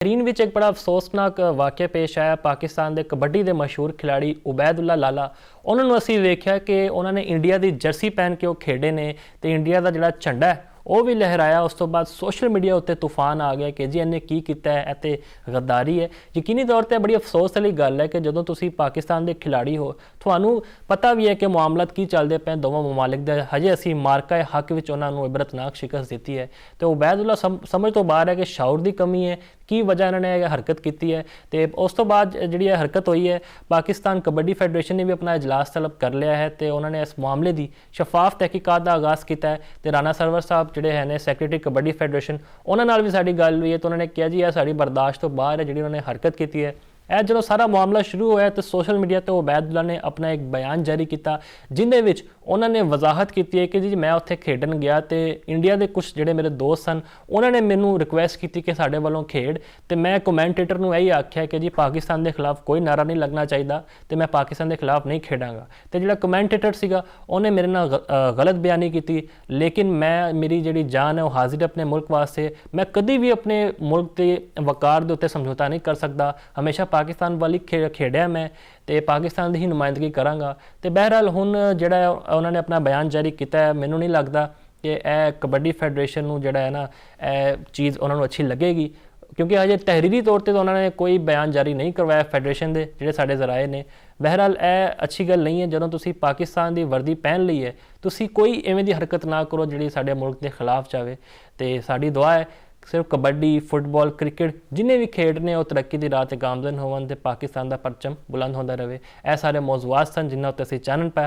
Bahrain ਵਿੱਚ ਇੱਕ ਬੜਾ ਅਫਸੋਸਨਾਕ ਵਾਕਿਆ ਪੇਸ਼ ਆਇਆ। ਪਾਕਿਸਤਾਨ ਦੇ ਕਬੱਡੀ ਦੇ ਮਸ਼ਹੂਰ ਖਿਡਾਰੀ ਉਬੈਦੁੱਲਾ ਲਾਲਾ, ਉਹਨਾਂ ਨੂੰ ਅਸੀਂ ਵੇਖਿਆ ਕਿ ਉਹਨਾਂ ਨੇ ਇੰਡੀਆ ਦੀ ਜਰਸੀ ਪਹਿਨ ਕੇ ਉਹ ਖੇਡੇ ਨੇ ਤੇ ਇੰਡੀਆ ਦਾ ਜਿਹੜਾ ਝੰਡਾ ਹੈ ਉਹ ਵੀ ਲਹਿਰਾਇਆ। ਉਸ ਤੋਂ ਬਾਅਦ ਸੋਸ਼ਲ ਮੀਡੀਆ ਉੱਤੇ ਤੂਫਾਨ ਆ ਗਿਆ ਕਿ ਜੀ ਇਹਨੇ ਕੀ ਕੀਤਾ ਹੈ, ਇਹ ਤੇ ਗद्दारी ਹੈ। ਯਕੀਨੀ ਤੌਰ ਤੇ ਬੜੀ ਅਫਸੋਸ ਵਾਲੀ ਗੱਲ ਹੈ ਕਿ ਜਦੋਂ ਤੁਸੀਂ ਪਾਕਿਸਤਾਨ ਦੇ ਖਿਡਾਰੀ ਹੋ, ਤੁਹਾਨੂੰ ਪਤਾ ਵੀ ਹੈ ਕਿ ਮਾਮਲਾਤ ਕੀ ਚੱਲਦੇ ਪਏ ਦੋਵਾਂ ਮਮਾਲਿਕ ਦੇ। ਹਜੇ ਅਸੀਂ ਮਾਰਕਾ ਹੱਕ ਵਿੱਚ ਉਹਨਾਂ ਨੂੰ ਇਬਰਤਨਾਕ ਸ਼ਿਕਸਤ ਦਿੱਤੀ ਹੈ ਤੇ ਉਬੈਦੁੱਲਾ ਸਮਝ ਤੋਂ ਬਾਹਰ ਹੈ ਕਿ ਸ਼ਾਉਰ ਦੀ ਕਮੀ ਹੈ, ਕੀ ਵਜ੍ਹਾ ਇਹਨਾਂ ਨੇ ਇਹ ਹਰਕਤ ਕੀਤੀ ਹੈ। ਤੇ ਉਸ ਤੋਂ ਬਾਅਦ ਜਿਹੜੀ ਇਹ ਹਰਕਤ ਹੋਈ ਹੈ, ਪਾਕਿਸਤਾਨ ਕਬੱਡੀ ਫੈਡਰੇਸ਼ਨ ਨੇ ਵੀ ਆਪਣਾ ਇਜਲਾਸ ਤਲਬ ਕਰ ਲਿਆ ਹੈ ਤੇ ਉਹਨਾਂ ਨੇ ਇਸ ਮਾਮਲੇ ਦੀ ਸ਼ਫਾਫ ਤਹਿਕੀਕਾਤ ਦਾ ਆਗਾਜ਼ ਕੀਤਾ ਹੈ। ਤੇ ਰਾਣਾ ਸਰਵਰ ਸਾਹਿਬ ਜਿਹੜੇ ਹੈ ਨੇ ਸੈਕਟਰੀ ਕਬੱਡੀ ਫੈਡਰੇਸ਼ਨ, ਉਹਨਾਂ ਨਾਲ ਵੀ ਸਾਡੀ ਗੱਲ ਹੋਈ ਹੈ ਤੇ ਉਹਨਾਂ ਨੇ ਕਿਹਾ ਜੀ ਇਹ ਸਾਡੀ ਬਰਦਾਸ਼ਤ ਤੋਂ ਬਾਹਰ ਹੈ ਜਿਹੜੀ ਉਹਨਾਂ ਨੇ ਹਰਕਤ ਕੀਤੀ ਹੈ। ਇਹ ਜਦੋਂ ਸਾਰਾ ਮਾਮਲਾ ਸ਼ੁਰੂ ਹੋਇਆ ਤਾਂ ਸੋਸ਼ਲ ਮੀਡੀਆ ਤੇ ਉਬੈਦੁੱਲਾ ਨੇ ਆਪਣਾ ਇੱਕ ਬਿਆਨ ਜਾਰੀ ਕੀਤਾ, ਜਿਹਦੇ ਵਿੱਚ ਉਹਨਾਂ ਨੇ ਵਜ਼ਾਹਤ ਕੀਤੀ ਹੈ ਕਿ ਜੀ ਮੈਂ ਉੱਥੇ ਖੇਡਣ ਗਿਆ ਤੇ ਇੰਡੀਆ ਦੇ ਕੁਝ ਜਿਹੜੇ ਮੇਰੇ ਦੋਸਤ ਸਨ, ਉਹਨਾਂ ਨੇ ਮੈਨੂੰ ਰਿਕੁਐਸਟ ਕੀਤੀ ਕਿ ਸਾਡੇ ਵੱਲੋਂ ਖੇਡ, ਤੇ ਮੈਂ ਕਮੈਂਟੇਟਰ ਨੂੰ ਇਹੀ ਆਖਿਆ ਕਿ ਜੀ ਪਾਕਿਸਤਾਨ ਦੇ ਖਿਲਾਫ ਕੋਈ ਨਾਰਾ ਨਹੀਂ ਲੱਗਣਾ ਚਾਹੀਦਾ ਤੇ ਮੈਂ ਪਾਕਿਸਤਾਨ ਦੇ ਖਿਲਾਫ ਨਹੀਂ ਖੇਡਾਂਗਾ। ਤੇ ਜਿਹੜਾ ਕਮੈਂਟੇਟਰ ਸੀਗਾ ਉਹਨੇ ਮੇਰੇ ਨਾਲ ਗਲਤ ਬਿਆਨੀ ਕੀਤੀ, ਲੇਕਿਨ ਮੇਰੀ ਜਿਹੜੀ ਜਾਨ ਹੈ ਉਹ ਹਾਜ਼ਰ ਆਪਣੇ ਮੁਲਕ ਵਾਸਤੇ। ਮੈਂ ਕਦੀ ਵੀ ਆਪਣੇ ਮੁਲਕ ਦੇ ਵਕਾਰ ਦੇ ਉੱਤੇ ਸਮਝੌਤਾ ਨਹੀਂ ਕਰ ਸਕਦਾ। ਹਮੇਸ਼ਾ ਪਾਕਿਸਤਾਨ ਵਾਲੀ ਖੇਡਿਆ ਮੈਂ ਤੇ ਪਾਕਿਸਤਾਨ ਦੀ ਹੀ ਨੁਮਾਇੰਦਗੀ ਕਰਾਂਗਾ। ਤੇ ਬਹਿਰਹਾਲ ਹੁਣ ਜਿਹੜਾ ਉਹਨਾਂ ਨੇ ਆਪਣਾ ਬਿਆਨ ਜਾਰੀ ਕੀਤਾ ਹੈ, ਮੈਨੂੰ ਨਹੀਂ ਲੱਗਦਾ ਕਿ ਇਹ ਕਬੱਡੀ ਫੈਡਰੇਸ਼ਨ ਨੂੰ ਜਿਹੜਾ ਹੈ ਨਾ ਇਹ ਚੀਜ਼ ਉਹਨਾਂ ਨੂੰ ਅੱਛੀ ਲੱਗੇਗੀ, ਕਿਉਂਕਿ ਹਜੇ ਤਹਿਰੀਰੀ ਤੌਰ ਤੇ ਤਾਂ ਉਹਨਾਂ ਨੇ ਕੋਈ ਬਿਆਨ ਜਾਰੀ ਨਹੀਂ ਕਰਵਾਇਆ ਫੈਡਰੇਸ਼ਨ ਦੇ ਜਿਹੜੇ ਸਾਡੇ ਜ਼ਰਾਏ ਨੇ। ਬਹਿਰਹਾਲ ਇਹ ਅੱਛੀ ਗੱਲ ਨਹੀਂ ਹੈ। ਜਦੋਂ ਤੁਸੀਂ ਪਾਕਿਸਤਾਨ ਦੀ ਵਰਦੀ ਪਹਿਨ ਲਈ ਹੈ, ਤੁਸੀਂ ਕੋਈ ਐਵੇਂ ਦੀ ਹਰਕਤ ਨਾ ਕਰੋ ਜਿਹੜੀ ਸਾਡੇ ਮੁਲਕ ਦੇ ਖਿਲਾਫ ਜਾਵੇ। ਤੇ ਸਾਡੀ ਦੁਆ ਹੈ ਸਿਰਫ ਕਬੱਡੀ, ਫੁੱਟਬਾਲ, ਕ੍ਰਿਕਟ ਜਿੰਨੇ ਵੀ ਖੇਡ ਨੇ ਉਹ ਤਰੱਕੀ ਦੀ ਰਾਹ ਤੇ ਗਾਮਜ਼ਨ ਹੋਵਣ ਤੇ ਪਾਕਿਸਤਾਨ ਦਾ ਪਰਚਮ ਬੁਲੰਦ ਹੁੰਦਾ ਰਹੇ। ਇਹ ਸਾਰੇ ਮੌਜ਼ੂਆਤ ਸਨ ਜਿਨ੍ਹਾਂ ਉੱਤੇ ਅਸੀਂ ਚਾਨਣ ਪਾਇਆ।